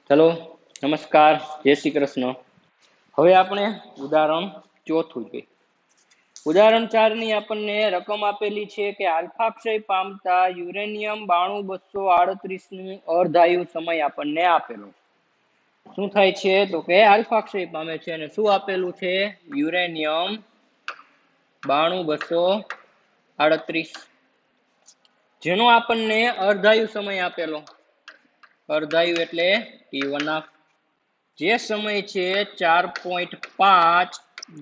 Hello, નમસ્કાર, જય શ્રી કૃષ્ણ. હવે આપણે ઉદાહરણ ચોથું જોઈએ. ઉદાહરણ 4 ની આપણને રકમ આપેલી છે કે આલ્ફા ક્ષય પામતા યુરેનિયમ 92238 નું અર્ધાયુ સમય આપણને આપેલો. શું થાય છે તો કે આલ્ફા ક્ષય પામે છે અને શું આપેલું છે? યુરેનિયમ 92238, જેનો આપણને અર્ધાયુ સમય આપેલો. અર્ધાયુ એટલે T1 જે સમય છે 4.5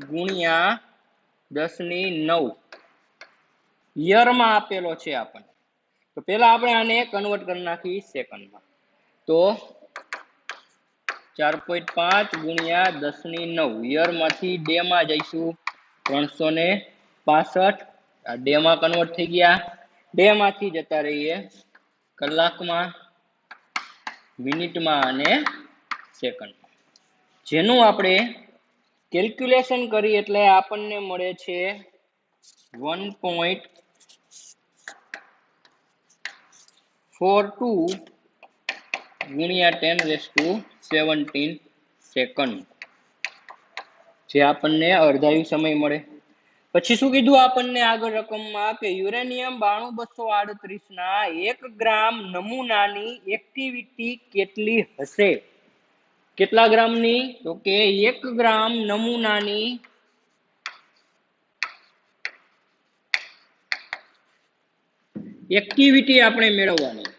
ગુણ્યા 10⁹ યરમાં આપેલો છે આપણને. તો પેલા આપણે આને કન્વર્ટ કરી નાખી સેકન્ડમાં. તો 4.5 ગુણ્યા 10⁹ યરમાંથી ડેમાં જઈશું 365. આ ડેમાં કન્વર્ટ થઈ ગયા. ડેમાંથી જતા રહીએ કલાકમાં, મિનિટમાં અને સેકન્ડમાં. જેનું આપણે કેલ્ક્યુલેશન કરી એટલે આપણને મળે છે 1.42 ગુણ્યા 10⁻17 સેકન્ડ, જે આપણને અર્ધાયુ સમય મળે. પછી શું કીધું આપણને આગળ રકમમાં કે યુરેનિયમ 92238 ના 1 ગ્રામ નમૂનાની એક્ટિવિટી કેટલી હશે? કેટલા ગ્રામની? તો કે 1 ગ્રામ નમૂનાની એક્ટિવિટી આપણે મેળવવાની.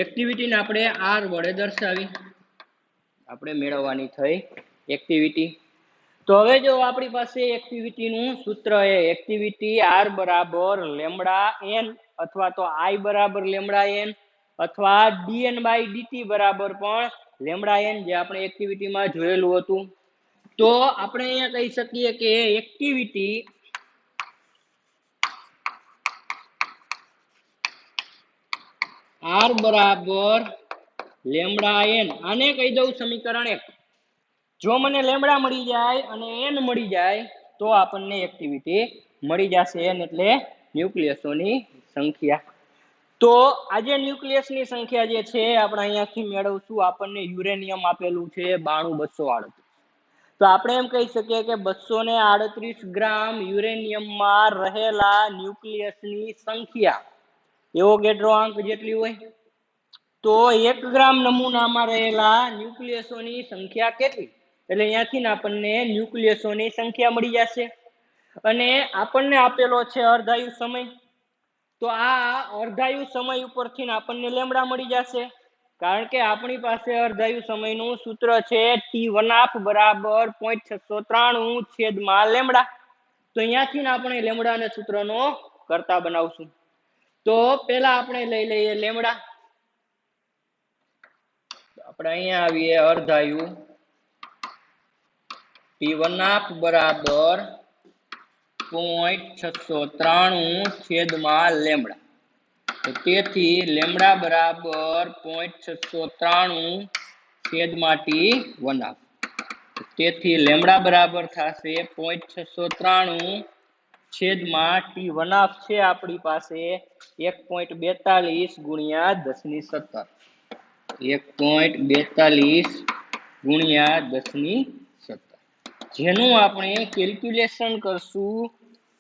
એક્ટિવિટીને આપણે R વડે દર્શાવી આપણે મેળવવાની થઈ એક્ટિવિટી. તો હવે જો આપણી પાસે એક્ટિવિટીનું સૂત્ર છે, એક્ટિવિટી R બરાબર લેમ્બડા n અથવા તો I બરાબર લેમ્બડા n અથવા dn/dt બરાબર પણ લેમ્બડા n, જે આપણે એક્ટિવિટીમાં જોયેલું હતું. તો આપણે અહીંયા કહી શકીએ કે એક્ટિવિટી R બરાબર લેમ્બડા n, આને કહી દઉં સમીકરણ 1. જો મને લેમ્બડા મળી જાય અને n મળી જાય તો આપણને એક્ટિવિટી મળી જશે. n એટલે ન્યુક્લિયસોની સંખ્યા. તો આજે ન્યુક્લિયસની સંખ્યા જે છે આપણે અહીંયાથી મેળવશું. આપણને યુરેનિયમ આપેલું છે 92238. તો આપણે એમ કહી શકીએ કે 238 ગ્રામ યુરેનિયમમાં રહેલા ન્યુક્લિયસની સંખ્યા એવોગેડ્રો અંક જેટલી હોય. તો 1 ગ્રામ નમૂનામાં રહેલા ન્યુક્લિયસોની સંખ્યા કેટલી? એટલે અહીંયાથી આપણને ન્યુક્લિયસોની સંખ્યા મળી જશે. અને આપણને આપેલો છે અર્ધાયુ સમય. તો આ અર્ધાયુ સમય ઉપરથી આપણને લેમ્બડા મળી જશે, કારણ કે આપણી પાસે અર્ધાયુ સમયનું સૂત્ર છે T1 બરાબર 0.693 લેમ્બડા. તો અહીંયાથી આપણે લેમ્બડાના સૂત્રનો કરતા બનાવશું. તો પહેલા આપણે લઈ લઈએ લેમ્બડા. આપણે અહીંયા આવીએ અર્ધાયુ T1 બરાબર 0.693 લેમ્બડા. તો તેથી લેમ્બડા બરાબર 0.693 T1. તેથી લેમ્બડા બરાબર થશે 0.693 T1 છે આપણી પાસે 1.42 ગુણ્યા 10⁻17. 1.42 ગુણ્યા 10⁻17, જેનું આપણે કેલ્ક્યુલેશન કરશું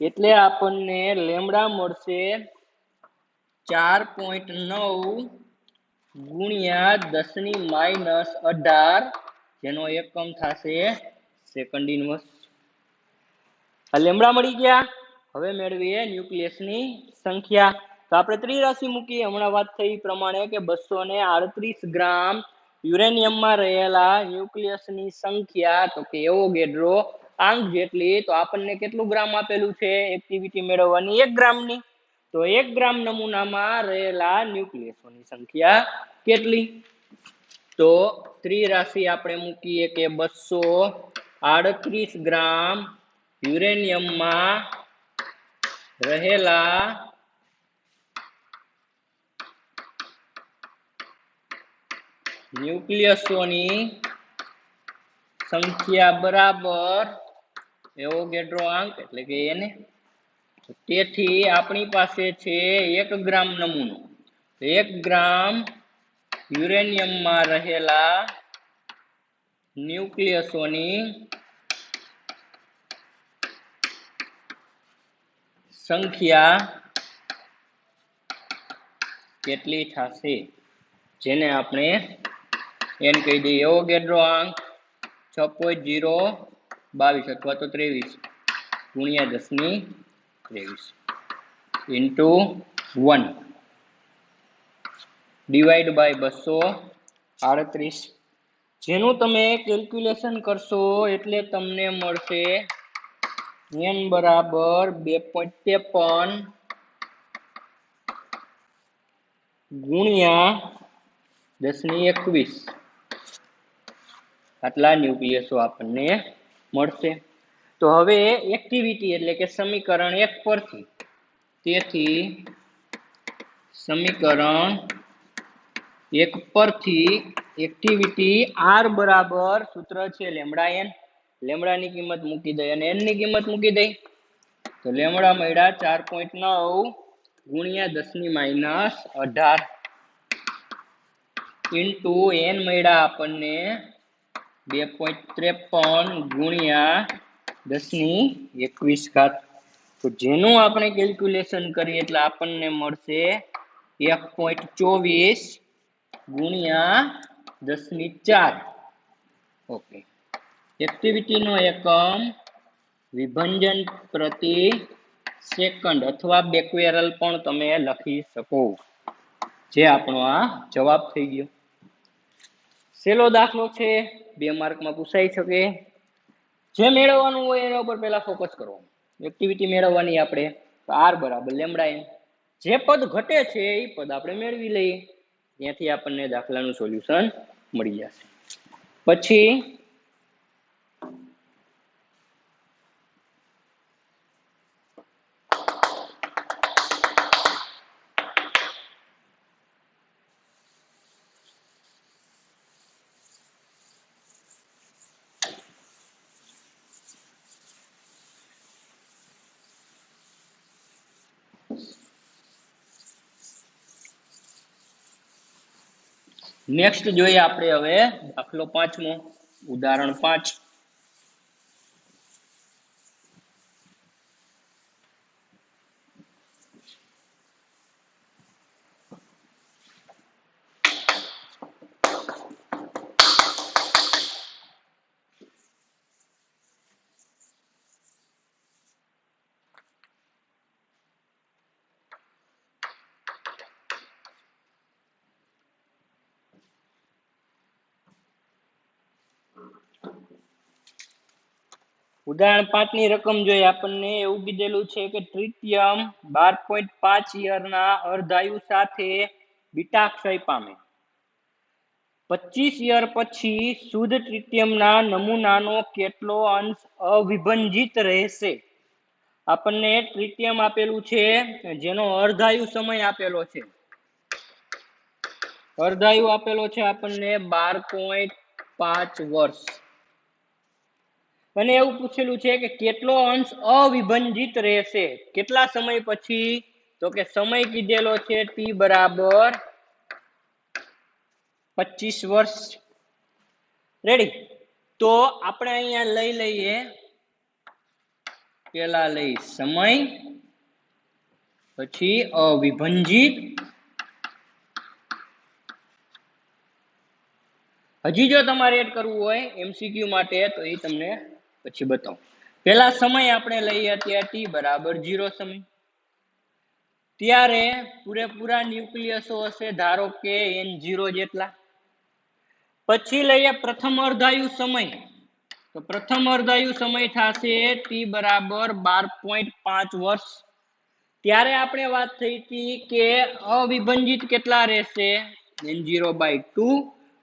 એટલે આપણને લેમ્બડા મળશે 4.9 ગુણ્યા 10⁻18, જેનો એકમ થશે સેકન્ડ ઇન્વર્સ. આ લેમ્બડા મળી ગયા. હવે મેળવીએ ન્યુક્લિયસની સંખ્યા. તો આપણે ત્રિરાશિ મૂકીએ. હમણાં વાત થઈ પ્રમાણે કે 238 ગ્રામ યુરેનિયમમાં રહેલા ન્યુક્લિયસની સંખ્યા તો કે એવોગેડ્રો અંક જેટલી. તો આપણને કેટલું ગ્રામ આપેલું છે એક્ટિવિટી મેળવવાની? 1 ગ્રામની. તો 1 ગ્રામ નમૂનામાં રહેલા ન્યુક્લિયસોની સંખ્યા કેટલી? તો ત્રિરાશિ આપણે મૂકીએ કે 238 ગ્રામ યુરેનિયમમાં રહેલા ન્યુક્લિયસોની સંખ્યા બરાબર એવોગેડ્રો અંક એટલે કે એને. તેથી આપણી પાસે છે 1 ગ્રામ નમૂનો. 1 ગ્રામ યુરેનિયમમાં રહેલા ન્યુક્લિયસોની સંખ્યા કેટલી થશે, જેને આપણે n કહી દઈએ. એવોગેડ્રો આંક 6.022 અથવા તો 23 ગુણ્યા 1023 ઇન્ટુ 1 ડિવાઈડ બાય 238, જેનું તમે કેલ્ક્યુલેશન કરશો એટલે તમને મળશે n બરાબર 2.53 ગુણ્યા 1021 આટલા ન્યુક્લિયસો આપણને મળશે. તો હવે એક્ટિવિટી એટલે કે સમીકરણ 1 પરથી, તેથી સમીકરણ 1 પરથી એક્ટિવિટી r બરાબર સૂત્ર છે લેમડા n, લેમડાની કિંમત મૂકી દઈ અને n ની કિંમત મૂકી દઈ. તો લેમડા મળ્યા 4.9 ગુણ્યા 10 - 18 ઇન્ટુ n મળ્યા આપણને 2.53 ગુણ્યા 1021. તો જેનું આપણે કેલ્ક્યુલેશન કરીએ એટલે આપણને મળશે 1.24 ગુણ્યા 10⁴. ઓકે, એક્ટિવિટીનો એકમ વિભંજન પ્રતિ સેકન્ડ અથવા બેક્વેરલ પણ તમે લખી શકો, જે આપણો આ જવાબ થઈ ગયો. સેલો દાખલો છે, 2 માર્કમાં પૂછાઈ શકે. જે મેળવવાનું હોય એના ઉપર પહેલા ફોકસ કરો. એક્ટિવિટી મેળવવાની આપણે r બરાબર લેમડા n, જે પદ ઘટે છે એ પદ આપણે મેળવી લઈએ, ત્યાંથી આપણને દાખલાનું સોલ્યુશન મળી જશે. પછી નેક્સ્ટ જોઈએ આપણે હવે દાખલો 5મો, ઉદાહરણ 5. ઉદાહરણ 5 ની રકમ જોઈએ આપણને એવું કીધેલું છે કે ટ્રિટિયમ 12.5 યરના અર્ધાયુ સાથે બીટાક્ષય પામે. 25 યર પછી શુદ્ધ ટ્રિટિયમના નમૂનાનો કેટલો અંશ અવિભંજિત રહેશે. આપણને ટ્રિટિયમ આપેલું છે જેનો અર્ધાયુ સમય આપેલો છે. અર્ધાયુ આપેલો છે આપણને 12.5 વર્ષ, અને એવું પૂછેલું છે કે કેટલો અંશ અવિભંજિત રહેશે, કેટલા સમય પછી. તો કે સમય કીધેલો છે t બરાબર 25 વર્ષ. રેડી? તો આપણે અહીંયા લઈ લઈએ, પેલા લઈ સમય, પછી અવિભંજિત. હજી જો તમારે એડ કરવું હોય MCQ માટે તો એ તમને પછી બતાવું. પેલા સમય આપણે લઈએ અત્યારે t બરાબર 0 સમય, ત્યારે પૂરેપૂરા ન્યુક્લિયસો હશે ધારો કે n0 જેટલા. પછી લઈએ પ્રથમ અર્ધાયુ સમય, તો પ્રથમ અર્ધાયુ સમય થશે t બરાબર 12.5 વર્ષ. ત્યારે આપણે વાત થઈ હતી કે અવિભંજિત કેટલા રહેશે, n0/2,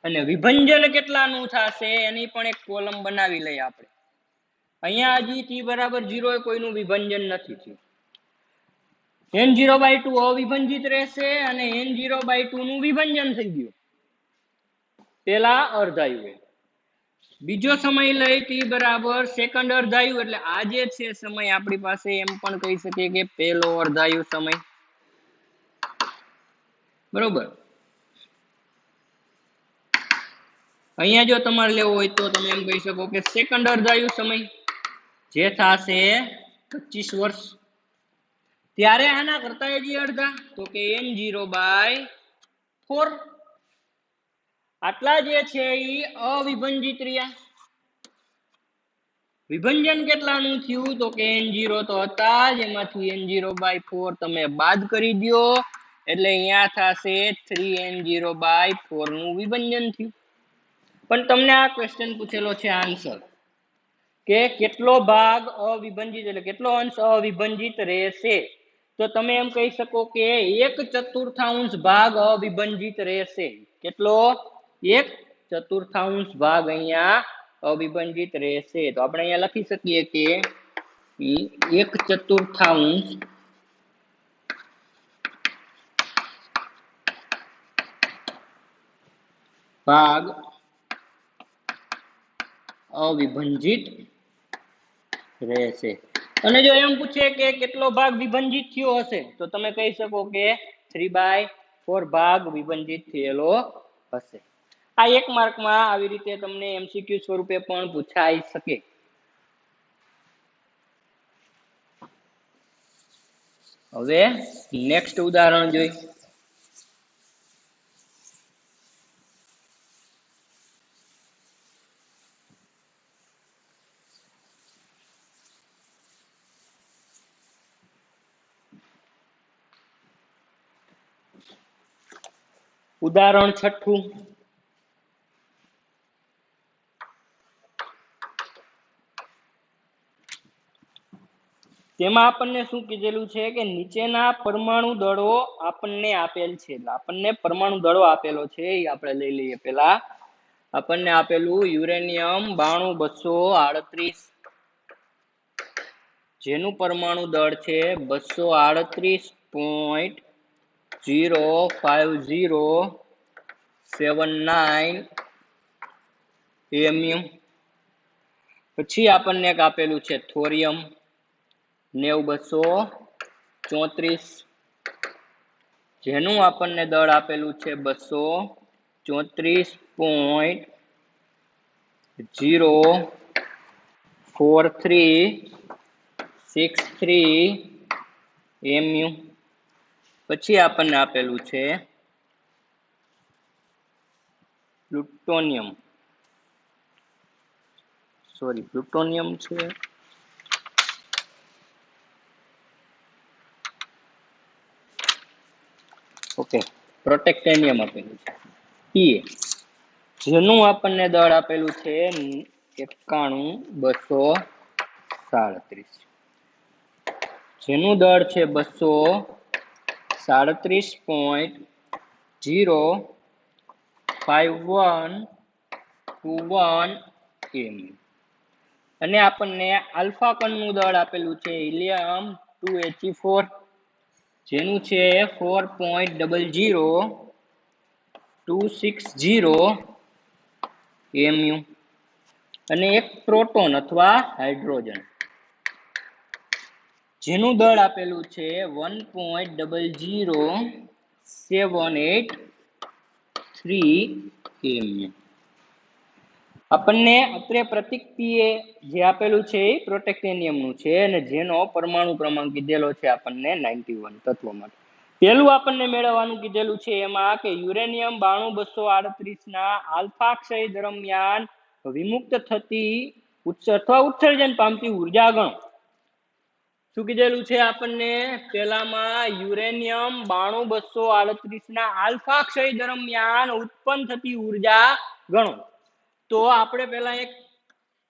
અને વિભંજન કેટલાનું થશે એની પણ એક કોલમ બનાવી લઈએ આપણે. અહીંયા હજી t બરાબર 0 કોઈનું વિભંજન નથી થયું. n0/2 અવિભંજિત રહેશે અને n0/2 નું વિભંજન થઈ ગયું પેલા અર્ધાયુ. બીજો સમય લઈ t બરાબર સેકન્ડ અર્ધાયુ, એટલે આ જે છે સમય આપણી પાસે એમ પણ કહી શકીએ કે પેલો અર્ધાયુ સમય. બરોબર. અહીંયા જો તમારે લેવો હોય તો તમે એમ કહી શકો કે સેકન્ડ અર્ધાયુ સમય જે થશે 25 વર્ષ, ત્યારે આના કરતા હજી અડધા તો કે n0/4 આટલા જે છે એ અવિભંજિત રહ્યા. વિભંજન કેટલાનું થયું તો કે n0 તો હતા જ, એમાંથી n0/4 તમે બાદ કરી દો એટલે અહીંયા થશે 3n0/4 નું વિભંજન થયું. પણ તમને આ ક્વેશ્ચન પૂછેલો છે આન્સર કે કેટલો ભાગ અવિભંજિત એટલે કેટલો અંશ અવિભંજિત રહેશે, તો તમે એમ કહી શકો કે 1/4 ભાગ અવિભંજિત રહેશે. કેટલો? 1/4 ભાગ અહીંયા અવિભંજિત રહેશે. તો આપણે અહીંયા લખી શકીએ કે 1/4 ભાગ અવિભંજિત રહેશે. અને જો એમ પૂછે કે કેટલો ભાગ વિભંજિત થયો હશે તો તમે કહી શકો કે 3/4 ભાગ વિભંજિત થયેલો હશે. આ 1 માર્કમાં આવી રીતે તમને MCQ સ્વરૂપે પણ પૂછાઈ શકે. હવે નેક્સ્ટ ઉદાહરણ જોઈ. ઉદાહરણ 6. તેમાં આપણને શું કીધેલું છે કે નીચેના પરમાણુ દળો આપણને આપેલ છે. આપણને પરમાણુ દળો આપેલો છે એ આપણે લઈ લઈએ. પેલા આપણને આપેલું યુરેનિયમ 92238 જેનું પરમાણુ દળ છે 238.05079 mu. પછી આપણને એક આપેલું છે થોરિયમ 90234 જેનું આપણને દળ આપેલું છે 234.04363 mu. પછી આપણને આપેલું છે પ્લુટોનિયમ છે ઓકે, પ્રોટેક્ટેનિયમ આપેલું છે જેનું આપણને દળ આપેલું છે 91,237 જેનું દળ છે 237.05121 mu. અને આપણને આલ્ફા કણનું દળ આપેલું છે હિલિયમ 2He4 જેનું છે 4.00260 mu. અને એક પ્રોટોન અથવા હાઇડ્રોજન જેનું દળ આપેલું છે 1.00783 mu. આપણને અત્રે પ્રતીક પીએ જે આપેલું છે એ પ્રોટેક્ટેનિયમનું છે અને જેનો પરમાણુ ક્રમાંક કીધેલો છે આપણને 91 તત્વો માટે. પહેલું આપણને મેળવવાનું કીધેલું છે એમાં કે યુરેનિયમ 92238 ના આલ્ફા ક્ષય દરમિયાન વિમુક્ત થતી અથવા ઉત્સર્જન પામતી ઉર્જા ગણો. શું કીધેલું છે આપણને? પહેલામાં યુરેનિયમ 92238 ના આલ્ફા ક્ષય દરમિયાન ઉત્પન્ન થતી ઉર્જા ગણો. તો આપણે પહેલા એક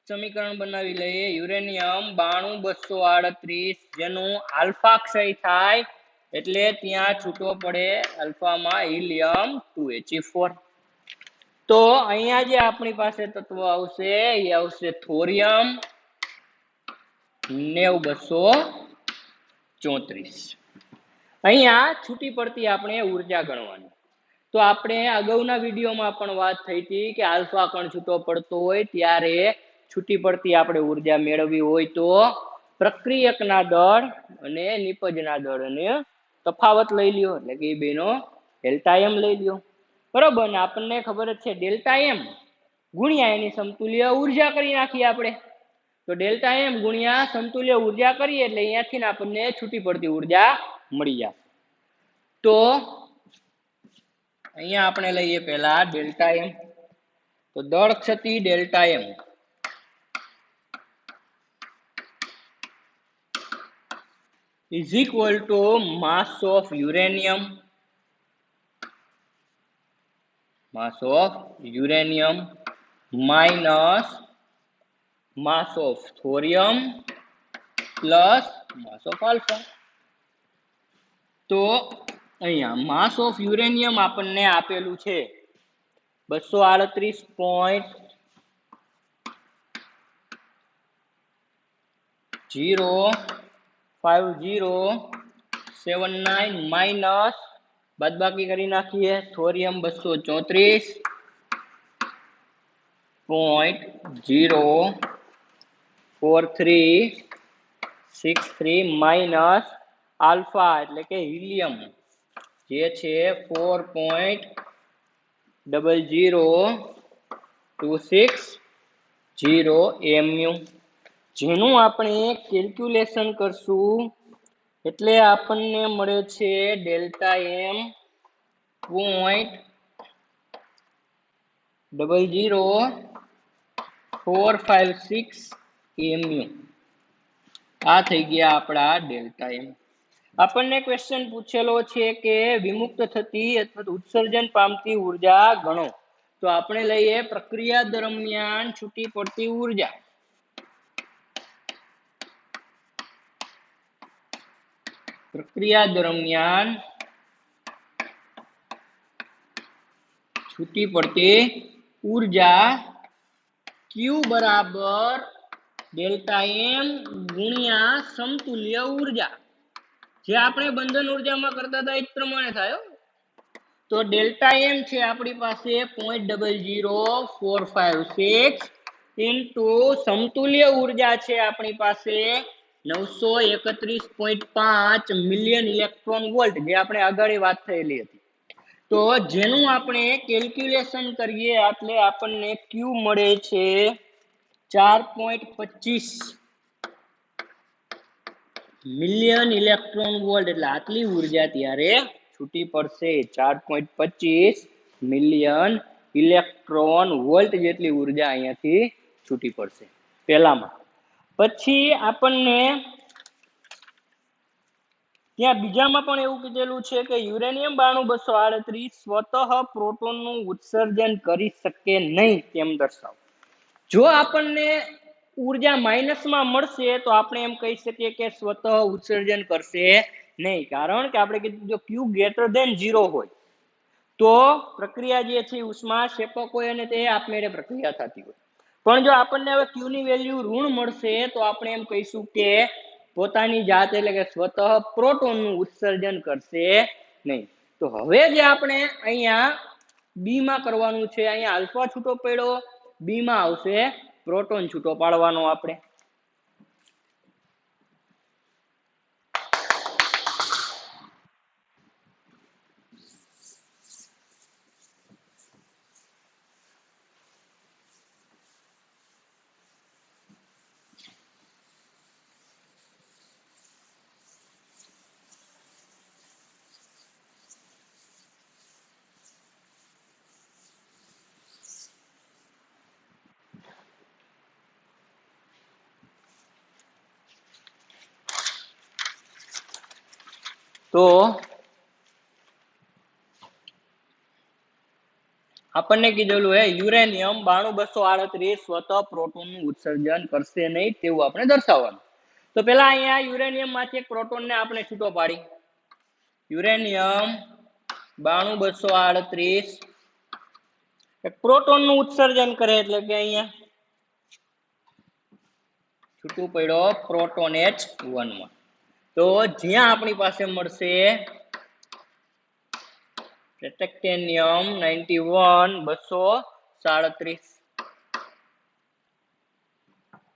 સમીકરણ બનાવી લઈએ. યુરેનિયમ 92238 જેનું આલ્ફા ક્ષય થાય એટલે ત્યાં છૂટો પડે આલ્ફામાં હિલિયમ 2He4. તો અહીંયા જે આપણી પાસે તત્વ આવશે એ આવશે થોરિયમ 92234. અહીંયા છૂટી પડતી આપણે ઉર્જા ગણવાની. તો આપણે અગાઉના વિડીયોમાં પણ વાત થઈ હતી કે આલ્ફા કણ છૂટો પડતો હોય ત્યારે છૂટી પડતી આપણે ઉર્જા મેળવવી હોય તો પ્રક્રિયકના દળ અને નિપજના દળ અને તફાવત લઈ લ્યો એટલે કે બેનો ડેલ્ટા એમ લઈ લ્યો, બરોબર ને. આપણને ખબર જ છે ડેલ્ટા એમ ગુણ્યા એની સમતુલ્ય ઉર્જા કરી નાખીએ આપણે. તો ડેલ્ટા એમ ગુણ્યા સમતુલ્ય ઉર્જા કરીએ એટલે અહીંયાથી આપણને છૂટી પડતી ઉર્જા મળી જાય. તો અહીંયા આપણે લઈએ પહેલા ડેલ્ટા એમ. તો દળ ક્ષતિ delta M is equal to mass of uranium minus mass of thorium plus mass of alpha. તો અહીંયા mass of uranium આપણને આપેલું છે 234.05079 માઇનસ બાદબાકી કરી નાખીએ થોરિયમ 234.04363 માઇનસ આલ્ફા એટલે કે હિલિયમ જે છે 4.00260 mu, જેનું આપણે કેલ્ક્યુલેશન કરશું એટલે આપણને મળે છે ડેલ્ટા એમ 0.00456 mu. આ થઈ ગયા આપણા ડેલ્ટા એમ. આપણને ક્વેશ્ચન પૂછેલો છે કે વિમુક્ત થતી અથવા ઉત્સર્જન પામતી ઉર્જા ગણો. તો આપણે લઈએ પ્રક્રિયા દરમિયાન છૂટી પડતી ઉર્જા. પ્રક્રિયા દરમિયાન છૂટી પડતી ઉર્જા Q બરાબર ડેલ્ટા એમ ગુણ્યા સમતુલ્ય ઉર્જા. જે આપણે બંધન ઉર્જામાં કરતા હતા એ જ પ્રમાણે થાય. તો ડેલ્ટા એમ છે આપણી પાસે 0.00456 ઇન્ટુ સમતુલ્ય ઉર્જા છે આપણી પાસે 931.5 મિલિયન ઇલેક્ટ્રોન વોલ્ટ, જે આપણે આગળ વાત થયેલી હતી. તો જેનું આપણે કેલ્ક્યુલેશન કરીએ એટલે આપણને Q મળે છે 4.25 મિલિયન ઇલેક્ટ્રોન વોલ્ટ. એટલે આટલી ઉર્જા ત્યારે છૂટી પડશે. 4.25 મિલિયન ઇલેક્ટ્રોન વોલ્ટ જેટલી ઉર્જા અહીંયાથી છૂટી પડશે પહેલામાં. પછી આપણને ત્યાં બીજામાં પણ એવું કીધેલું છે કે યુરેનિયમ 9238 સ્વતઃ પ્રોટોનનું ઉત્સર્જન કરી શકે નહીં તેમ દર્શાવો. જો આપણને ઉર્જા માઇનસમાં મળશે તો આપણે એમ કહી શકીએ કે સ્વતઃ ઉત્સર્જન કરશે નહીં, કારણ કે આપણે કીધું જો Q ગ્રેટર ધેન 0 હોય તો પ્રક્રિયા જે છે ઉષ્મા ક્ષેપક હોય અને તે આપમેળે પ્રક્રિયા થતી હોય. પણ જો આપણને હવે Q ની વેલ્યુ ઋણ મળશે તો આપણે એમ કહીશું કે પોતાની જાત એટલે કે સ્વતઃ પ્રોટોનનું ઉત્સર્જન કરશે નહીં. તો હવે જે આપણે અહીંયા બી માં કરવાનું છે, અહીંયા આલ્ફા છૂટો પડ્યો, બી માં આવશે પ્રોટોન છૂટો પાડવાનો આપણે. તો આપણને કીધેલું હે યુરેનિયમ 92238 સ્વતઃ પ્રોટોનનું ઉત્સર્જન કરશે નહીં તેવું આપણે દર્શાવવાનું. તો પેલા અહીંયા યુરેનિયમ માંથી એક પ્રોટોનને આપણે છૂટો પાડી. યુરેનિયમ 92238 એક પ્રોટોનનું ઉત્સર્જન કરે એટલે કે અહીંયા છૂટું પડ્યો પ્રોટોન H1 માં. તો જ્યાં આપણી પાસે મળશે ટેટનિયમ 91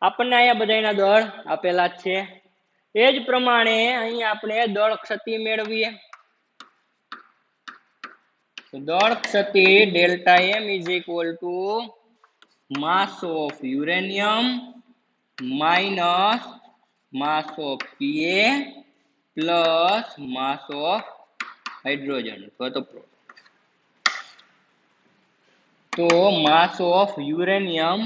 આપણને અહીંયા બધાના દળ આપેલા છે. એ જ પ્રમાણે અહીં આપણે દળ ક્ષતિ મેળવીએ. દળ ક્ષતિ delta M is equal to mass of uranium minus mass of Pa plus mass of hydrogen અથવા તો mass of uranium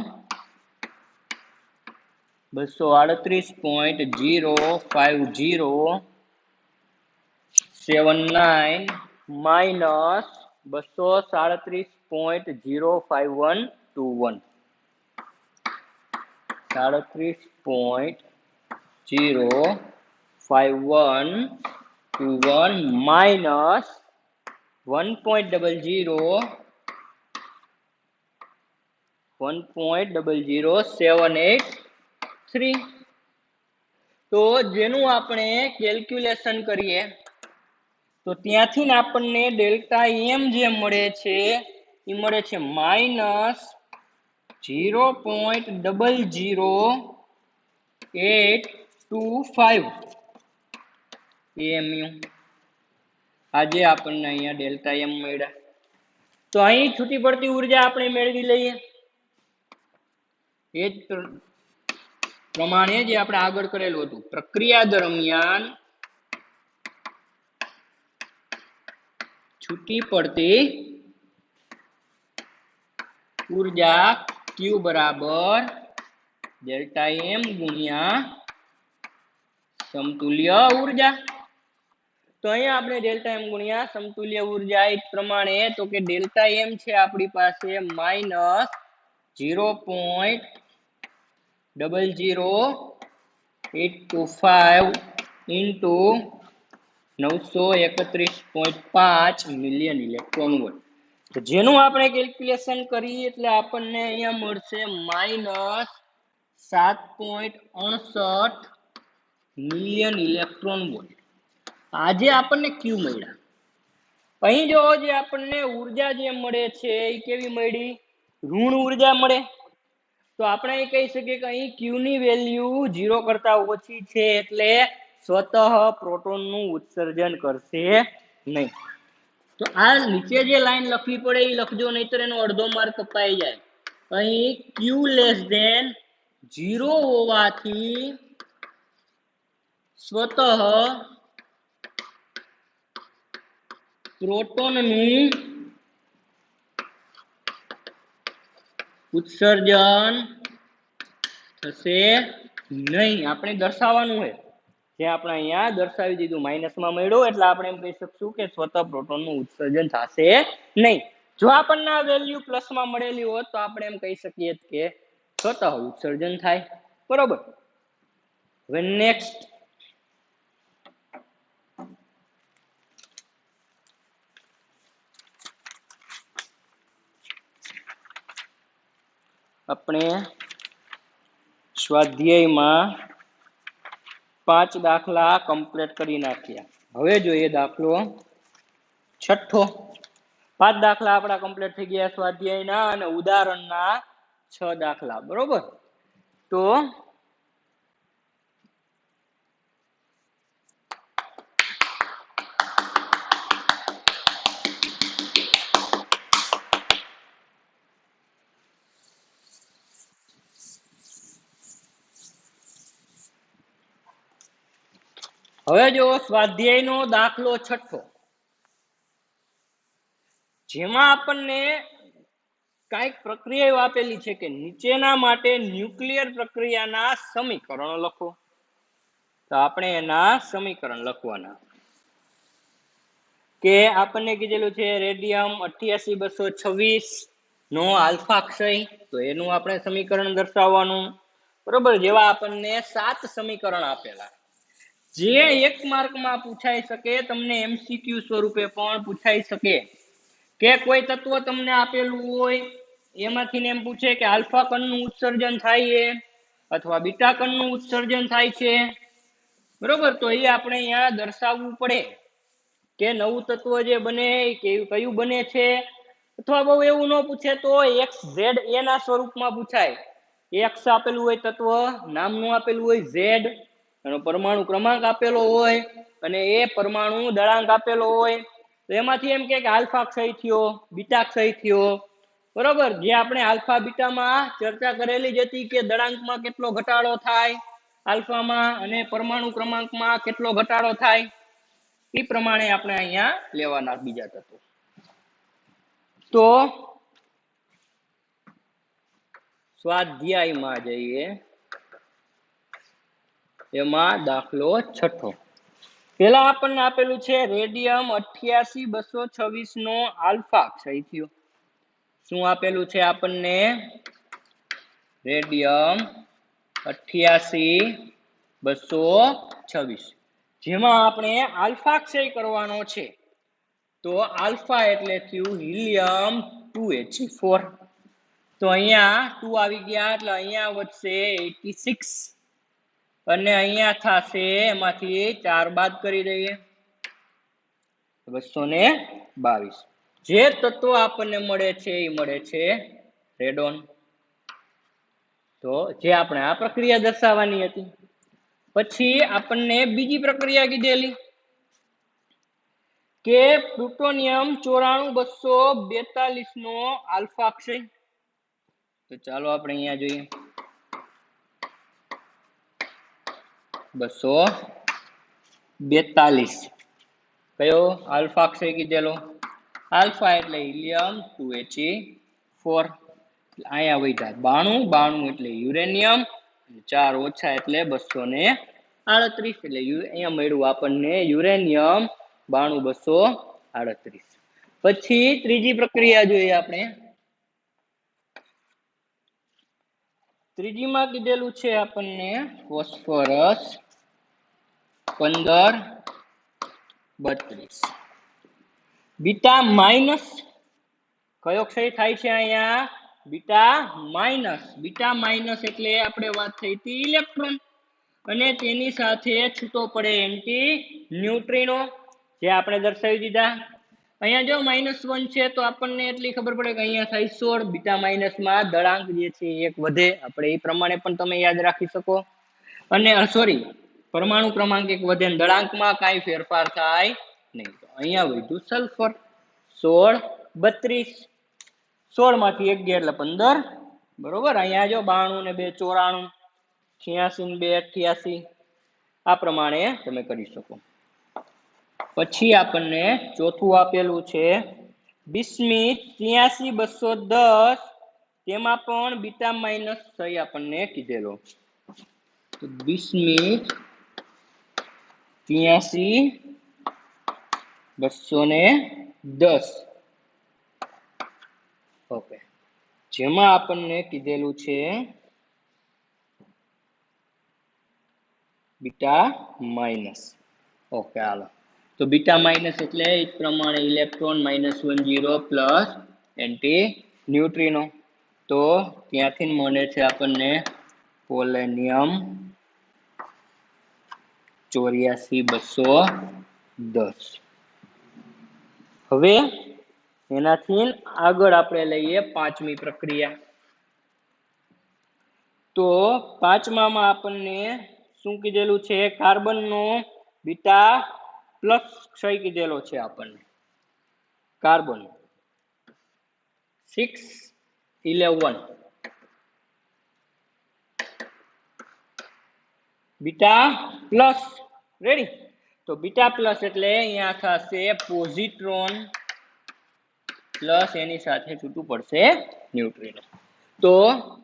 238.05079 minus 237.05121 37.05121 minus 1.00783 તો જેનું આપણે કેલ્ક્યુલેશન કરીએ તો ત્યાંથી ને આપણને ડેલ્ટા એમ જે મળે છે એ મળે છે માઇનસ 0.00825 એમયુ આજે આપણને અહીંયા ડેલ્ટા એમ મળ્યા તો અહીં છૂટી પડતી ઉર્જા આપણે મેળવી લઈએ એ જ પ્રમાણે જે આપણે આગળ કરેલું હતું પ્રક્રિયા દરમિયાન છૂટી પડતી ઉર્જા Q બરાબર ડેલ્ટા એમ ગુણ્યા સમતુલ્ય ઉર્જા તો અહીંયા આપણે ડેલ્ટા એમ ગુણ્યા સમતુલ્ય ઉર્જા એ પ્રમાણે તો કે ડેલ્ટા એમ છે આપણી પાસે minus 0.00825 into 931.5 million electron volt તો જેનું આપણે કેલ્ક્યુલેશન કરીએ એટલે આપણને અહીંયા મળશે માઇનસ 7.68 મિલિયન ઇલેક્ટ્રોન વોલ્ટ આજે આપણને ક્યુ મળ્યા અહીં જો જે આપણને ઉર્જા જે મળે છે એ કેવી મળી ઋણ ઉર્જા મળે તો આપણે એ કહી શકીએ કે અહીં ક્યુ ની વેલ્યુ 0 કરતા ઓછી છે એટલે સ્વતઃ પ્રોટોનનું ઉત્સર્જન કરશે નહીં તો આ નીચે જે લાઈન લખવી પડે એ લખજો નહીતર એનો અડધો માર્ક કપાઈ જાય અહીં ક્યુ લેસ ધેન 0 હોવાથી સ્વતઃ પ્રોટોનનું ઉત્સર્જન થશે નહીં આપણે દર્શાવવાનું હોય જે આપણે અહીંયા દર્શાવી દીધું માઇનસમાં મળ્યું એટલે આપણે એમ કહી શકશું કે સ્વતઃ પ્રોટોનનું ઉત્સર્જન થશે નહીં જો આપણને આ વેલ્યુ પ્લસમાં મળેલી હોત તો આપણે એમ કહી શકીએ કે સ્વતઃ ઉત્સર્જન થાય બરોબર હવે નેક્સ્ટ આપણે સ્વાધ્યાયમાં 5 દાખલા કમ્પ્લીટ કરી નાખ્યા હવે જોઈએ દાખલો છઠ્ઠો 5 દાખલા આપણા કમ્પ્લીટ થઈ ગયા સ્વાધ્યાયના અને ઉદાહરણના 6 દાખલા બરોબર તો હવે જો સ્વાધ્યાયનો દાખલો છઠ્ઠો જેમાં આપણને કઈક પ્રક્રિયાઓ આપેલી છે કે નીચેના માટે ન્યુક્લિયર પ્રક્રિયાના સમીકરણો લખો તો આપણે એના સમીકરણ લખવાના કે આપણને કીધેલું છે રેડિયમ 88226 નો આલ્ફા ક્ષય તો એનું આપણે સમીકરણ દર્શાવવાનું બરોબર જેવા આપણને 7 સમીકરણ આપેલા જે 1 માર્કમાં પૂછાઈ શકે તમને એમસીક્યુ સ્વરૂપે પણ પૂછાઈ શકે કે કોઈ તત્વ તમને આપેલું હોય એમાંથી એમ પૂછે કે આલ્ફા કણનું ઉત્સર્જન થાય છે અથવા બીટા કણનું ઉત્સર્જન થાય છે બરોબર તો એ આપણે અહીંયા દર્શાવવું પડે કે નવું તત્વ જે બને એ કયું બને છે અથવા બહુ એવું ન પૂછે તો x z a ના સ્વરૂપમાં પૂછાય x આપેલું હોય તત્વ નામનું આપેલું હોય z એનો પરમાણુ ક્રમાંક આપેલો હોય અને એ પરમાણુ દળાંક આપેલો હોય તો એમાંથી એમ કે આલ્ફા ક્ષય થયો, બીટા ક્ષય થયો, બરોબર. જે આપણે આલ્ફા બીટામાં ચર્ચા કરેલી જ હતી કે દળાંકમાં કેટલો ઘટાડો થાય આલ્ફામાં અને પરમાણુ ક્રમાંકમાં કેટલો ઘટાડો થાય, એ પ્રમાણે આપણે અહીંયા લેવાના બીજા તત્વો. તો સ્વાધ્યાયમાં જઈએ, એમાં દાખલો 6. પેલા આપણને આપેલું છે રેડિયમ 88226 નો આલ્ફા ક્ષય થયો. શું આપેલું છે આપણને? રેડિયમ 88226, જેમાં આપણે આલ્ફા ક્ષય કરવાનો છે. તો આલ્ફા એટલે થયું હિલિયમ 2He4. તો અહીંયા 2 આવી ગયા એટલે અહીંયા વધશે 86 અને અહીંયા થશે એમાંથી 4 બાદ કરી દઈએ 222. જે તત્વો આપણને મળે છે એ મળે છે રેડોન. તો જે આપણે આ પ્રક્રિયા દર્શાવવાની હતી. પછી આપણને બીજી પ્રક્રિયા કીધેલી કે પ્લુટોનિયમ 94242 નો આલ્ફા ક્ષય. તો ચાલો આપણે અહીંયા જોઈએ 242 કયો આલ્ફા ક્ષય કીધેલો? આલ્ફા એટલે હિલિયમ 2He4. અહીંયા વધ્યા 92 એટલે યુરેનિયમ, 4 ઓછા એટલે 238 એટલે અહીંયા મળ્યું આપણને યુરેનિયમ 92238. પછી ત્રીજી પ્રક્રિયા જોઈએ આપણે. ત્રીજીમાં કીધેલું છે આપણને ફોસ્ફરસ 1532. બીટા માઇનસ કયો ક્ષય થાય છે અહીંયા? Beta minus. બીટા માઇનસ એટલે આપણે વાત થઈ હતી ઇલેક્ટ્રોન, અને તેની સાથે છૂટો પડે એન્ટી ન્યુટ્રિનો, જે આપણે દર્શાવી દીધા. અહીંયા જો -1 છે તો આપણને એટલી ખબર પડે કે અહીંયા થાય 16. બીટા માઇનસમાં દળાંક જે છે એક વધે, આપણે એ પ્રમાણે પણ તમે યાદ રાખી શકો. અને સોરી, પરમાણુ ક્રમાંક એક વધે, દળાંકમાં કાંઈ ફેરફાર થાય નહીં. તો અહીંયા વધ્યું સલ્ફર 1632. 16 માંથી 1 ગયા એટલે 15, બરોબર. અહીંયા જો 92 ને 2 94, 86 ને 2 88, આ પ્રમાણે તમે કરી શકો. પછી આપણને ચોથું આપેલું છે બિસ્મિથ 83210, તેમાં પણ બીટા માઇનસ ક્ષય આપણને કીધેલો. તો બિસ્મિથ 83210, ઓકે, જેમાં આપણને કીધેલું છે બીટા માઇનસ. ઓકે, હાલો. તો બીટા માઇનસ એટલે એ પ્રમાણે ઇલેક્ટ્રોન -10 પ્લસ એન્ટી ન્યુટ્રિનો. તો ત્યાંથી મળે છે આપણને પોલેનિયમ 84210. હવે એનાથી આગળ આપણે લઈએ પાંચમી પ્રક્રિયા. તો પાંચમામાં આપણને શું કીધેલું છે? કાર્બનનો બીટા પ્લસ ક્ષય કીધેલો છે આપણને. Carbon 611 beta plus. રેડી? તો બીટા પ્લસ એટલે અહીંયા થશે પોઝિટ્રોન પ્લસ એની સાથે છૂટું પડશે ન્યુટ્રિનો. તો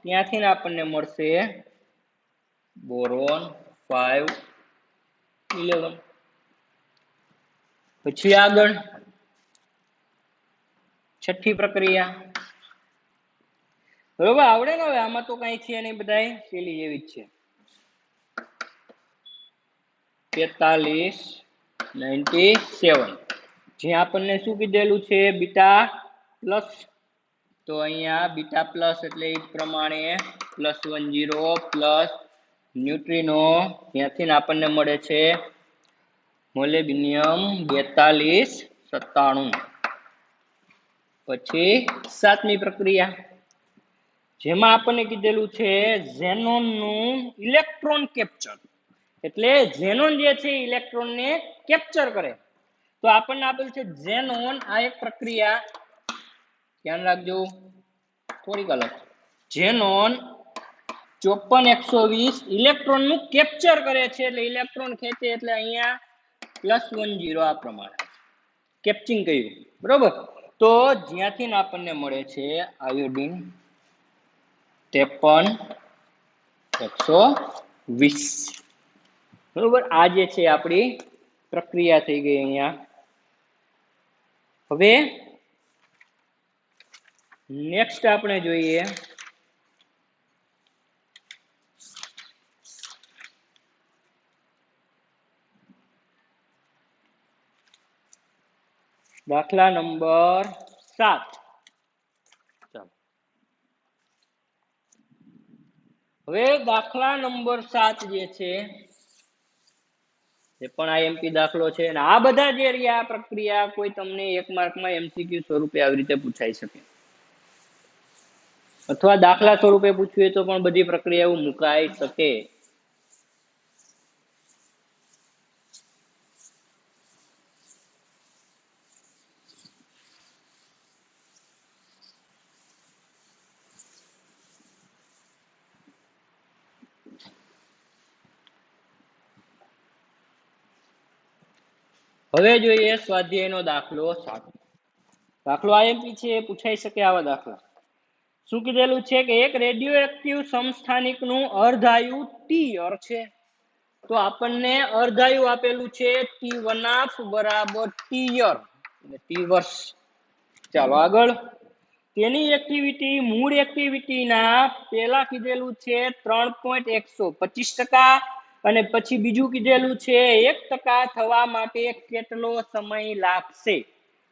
ત્યાંથી આપણને મળશે બોરોન 511. પછી આગળ છઠ્ઠી પ્રક્રિયા, બરોબર. આવડે ને? હવે આમાં તો કઈ છે નહીં, બધાય પેલી જેવી જ છે 4597. જે આપણને શું કીધેલું છે? Beta plus. તો અહીંયા બીટા પ્લસ એટલે એ પ્રમાણે +10 પ્લસ ન્યુટ્રિનો, ત્યાંથી આપણને મળે છે મોલેબિનિયમ 4297. પછી સાતમી પ્રક્રિયા, જેમાં આપણને કીધેલું છે ઝેનોનનું ઇલેક્ટ્રોન કેપ્ચર. એટલે ઝેનોન જે છે ઇલેક્ટ્રોનને કેપ્ચર કરે. તો તો આપણને આપેલું છે ઝેનોન, આ એક પ્રક્રિયા, ધ્યાન રાખજો થોડીક અલગ, ઝેનોન 54 120 ઇલેક્ટ્રોન નું કેપ્ચર કરે છે, એટલે ઇલેક્ટ્રોન ખેંચે એટલે અહીંયા +10 આ પ્રમાણે કેપ્ચિંગ કર્યું, બરોબર. તો જ્યાંથી આપણને મળે છે આયોડિન 53 120, બરોબર. આ જે છે આપણી પ્રક્રિયા થઈ ગઈ અહીંયા. હવે નેક્સ્ટ આપણે જોઈએ દાખલા નંબર 7. ચાલો હવે દાખલા નંબર 7 જે છે એ પણ આઈએમપી દાખલો છે, અને આ બધા જે રહ્યા પ્રક્રિયા કોઈ તમને 1 માર્કમાં એમસીક્યુ સ્વરૂપે આવી રીતે પૂછાઈ શકે, અથવા દાખલા સ્વરૂપે પૂછ્યું તો પણ બધી પ્રક્રિયાઓ મુકાઈ શકે. હવે જોઈએ સ્વાધ્યાયનો દાખલો 7. દાખલો આઈએમપી છે, પૂછાઈ શકે આવા દાખલા. શું કીધેલું છે કે એક રેડિયો એક્ટિવ સમસ્થાનિકનું અર્ધાયુ ટી છે, તો આપણને અર્ધાયુ આપેલું છે T1 બરાબર ટી યર એટલે ટી વર્ષ. ચાલો આગળ, તેની એક્ટિવિટી મૂળ એક્ટિવિટીના પહેલા કીધેલું છે 3.125%, અને પછી બીજું કીધેલું છે 1% થવા માટે કેટલો સમય લાગશે.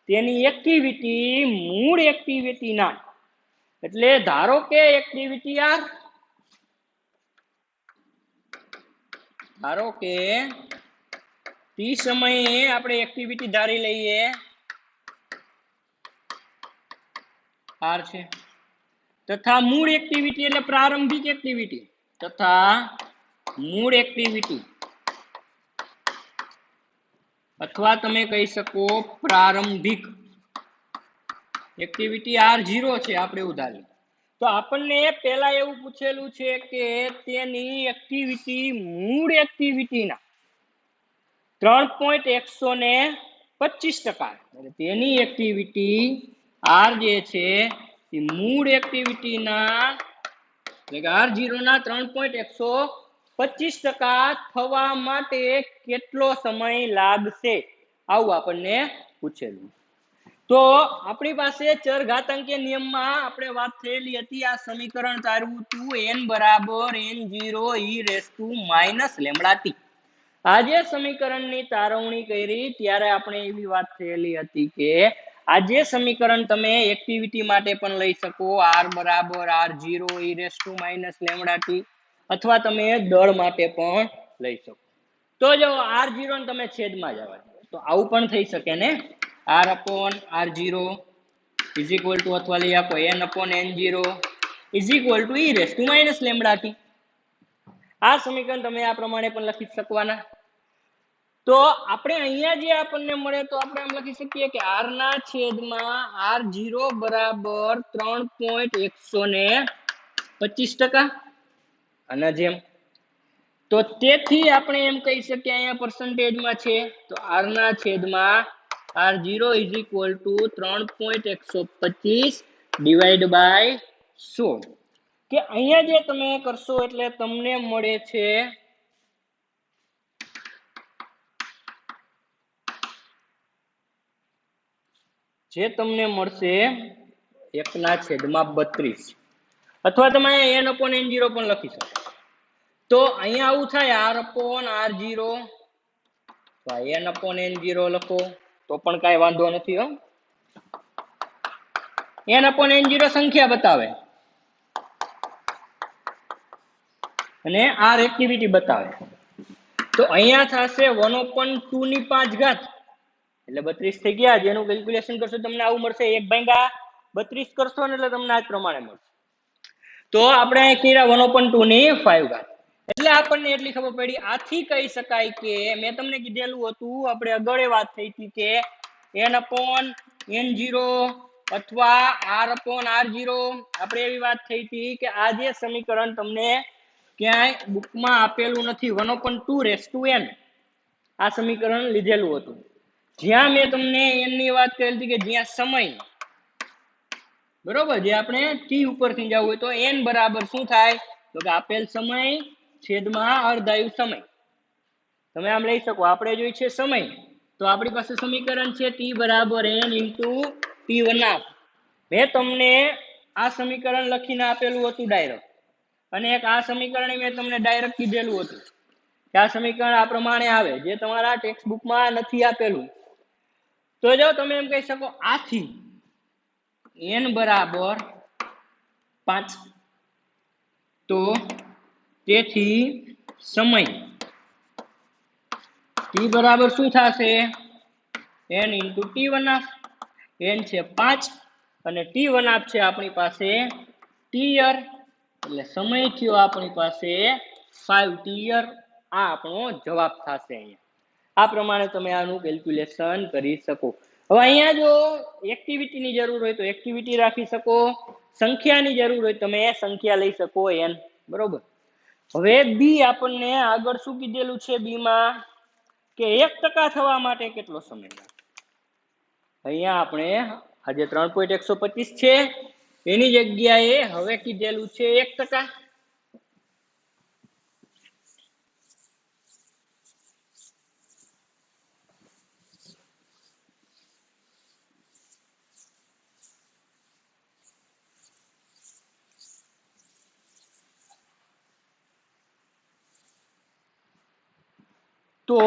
તેની એક્ટિવિટી મૂળ એક્ટિવિટીના, એટલે ધારો કે એક્ટિવિટી આર, ધારો કે ટી સમયે આપણે એક્ટિવિટી ધારી લઈએ આર છે, તથા મૂળ એક્ટિવિટી એટલે પ્રારંભિક એક્ટિવિટી, તથા મૂળ એક્ટિવિટી અથવા તમે કહી શકો પ્રારંભિક એક્ટિવિટી R0 છે, આપણે એવું ધારીએ. તો આપણને પહેલા એવું પૂછેલું છે કે તેની એક્ટિવિટી મૂળ એક્ટિવિટીના 3.125%, તેની એક્ટિવિટી R જે છે એ મૂળ એક્ટિવિટીના એટલે કે R0 ના 3.125% થવા માટે કેટલો સમય લાગશે, આવું આપણને પૂછેલું. તો આપણી પાસે ચરઘાતાંકીય નિયમમાં આપણે વાત થયેલી હતી, આ સમીકરણ તારવું હતું n બરાબર n0 e - λt. આજે સમીકરણની તારવણી કરી ત્યારે આપણે એવી વાત થયેલી હતી કે આ જે સમીકરણ તમે એક્ટિવિટી માટે પણ લઈ શકો, r બરાબર r0 e - λt, અથવા તમે દળ માટે પણ લઈ શકો. તો જો r0 ને તમે છેદમાં જવા દો તો આવું પણ થઈ શકે ને, r/r0 is equal to અથવા લઈ આપો n/n0 is equal to e - λt. આ સમીકરણ તમે આ પ્રમાણે પણ લખી શકવાના. તો આપણે અહીંયા જે આપણને મળે તો આપણે એમ લખી શકીએ કે r ના છેદમાં r0 બરાબર 3.125%, આના જેમ. તો તેથી આપણે એમ કહી શકીએ અહીંયા પર્સન્ટેજમાં છે, તો r ના છેદમાં r0 is equal to 3.125 divided by 100, કે અહીંયા જે તમે કરશો એટલે તમને મળે છે જે તમને મળશે 1/32, અથવા તમે n/n0 પણ લખી શકો. તો અહીંયા આવું થાય r/r0, તો n/n0 લખો તો પણ કાંઈ વાંધો નથી હો. n/n0 સંખ્યા બતાવે અને r એક્ટિવિટી બતાવે, તો અહીંયા થશે 1/2 ની 5 ઘાત એટલે 32 થઈ ગયા. જેનું કેલ્ક્યુલેશન કરશો તમને આવું મળશે, 1/32 કરશો ને એટલે તમને આ પ્રમાણે મળશે. તો આપણે અહીં કર્યા 1/2 ની 5 ઘાત. એટલે આપણને એટલી ખબર પડી. આથી કહી શકાય કે મેં તમને કીધેલું હતું, આપણે આગળ વાત થઈ હતી કે n/n0 અથવા r/r0, આપણે એવી વાત થઈ હતી કે આ જે સમીકરણ તમને ક્યાંય બુકમાં આપેલું નથી, 1/2n આ સમીકરણ લીધેલું હતું. જ્યાં મેં તમને n ની વાત કરેલી હતી કે જ્યાં સમય, બરોબર, જે આપણે t ઉપરથી જવું હોય તો n બરાબર શું થાય, તો કે આપેલ સમય છેદમાં અર્ધાયુ સમય. તમે આમ લઈ શકો, આપણે જોઈ છે સમય, તો આપણી પાસે સમીકરણ છે t બરાબર n ઇન્ટુ t1/2. મેં તમને આ સમીકરણ લખીને આપેલું હતું ડાયરેક્ટ, અને એક આ સમીકરણ મેં તમને ડાયરેક્ટ કીધેલું હતું કે આ સમીકરણ આ પ્રમાણે આવે, જે તમારા ટેક્સ્ટ બુકમાં નથી આપેલું. તો જો તમે એમ કહી શકો આથી n બરાબર 5, તો તેથી સમય t બરાબર શું થશે, n ઇન્ટુ t1/2. n છે 5 અને t1/2 છે આપણી પાસે t યર, એટલે સમય થયો આપણી પાસે 5 t યર. આ આપણો જવાબ થશે. અહીંયા આ પ્રમાણે તમે આનું કેલ્ક્યુલેશન કરી શકો. હવે અહીંયા જો એક્ટિવિટીની જરૂર હોય તો એક્ટિવિટી રાખી શકો, સંખ્યાની જરૂર હોય તમે સંખ્યા લઈ શકો n, બરોબર. હવે બી આપણને આગળ શું કીધેલું છે, બીમાં કે 1% થવા માટે કેટલો સમય લાગે. અહીંયા આપણે આજે 3.125 છે એની જગ્યાએ હવે કીધેલું છે 1%. તો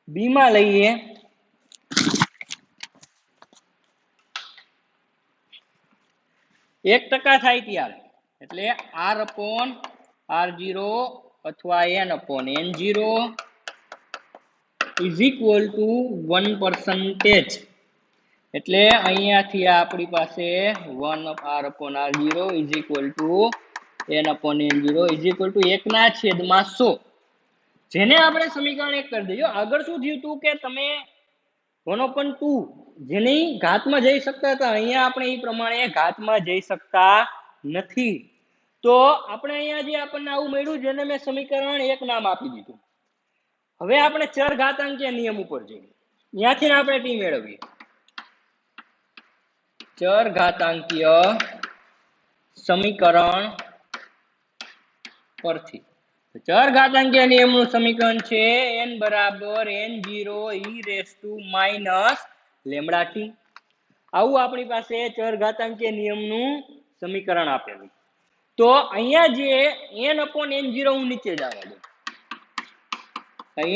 બી માં લઈએ 1% થાય ત્યારે, એટલે r/r0 અથવા n/n0 ઇઝ ઇક્વલ ટુ 1%. એટલે અહીંયાથી આપણી પાસે 1r/r0 is equal two n/n0 is equal two 1/100, જેને આપણે સમીકરણ 1 કરી દઈએ. આગળ શું થયું હતું કે તમે 1/2 જેની ઘાતમાં જઈ શકતા હતા, અહીંયા આપણે એ પ્રમાણે ઘાતમાં જઈ શકતા નથી. તો આપણે અહીંયા જે આપણને આવું મળ્યું, જેને મેં સમીકરણ 1 નામ આપી દીધું. હવે આપણે ચર ઘાતાંકીય નિયમ ઉપર જઈએ, ત્યાંથી આપણે ટી મેળવીએ. ચર ઘાતાંકીય સમીકરણ પરથી ચર ઘાતાંકીય નિયમનું સમીકરણ છે n બરાબર n0 e λt. આવું આપણી પાસે ચર ઘાતાંકીય નિયમનું સમીકરણ આપેલું. તો અહીંયા જે n/n0 હું નીચે જ આવવા દઉં,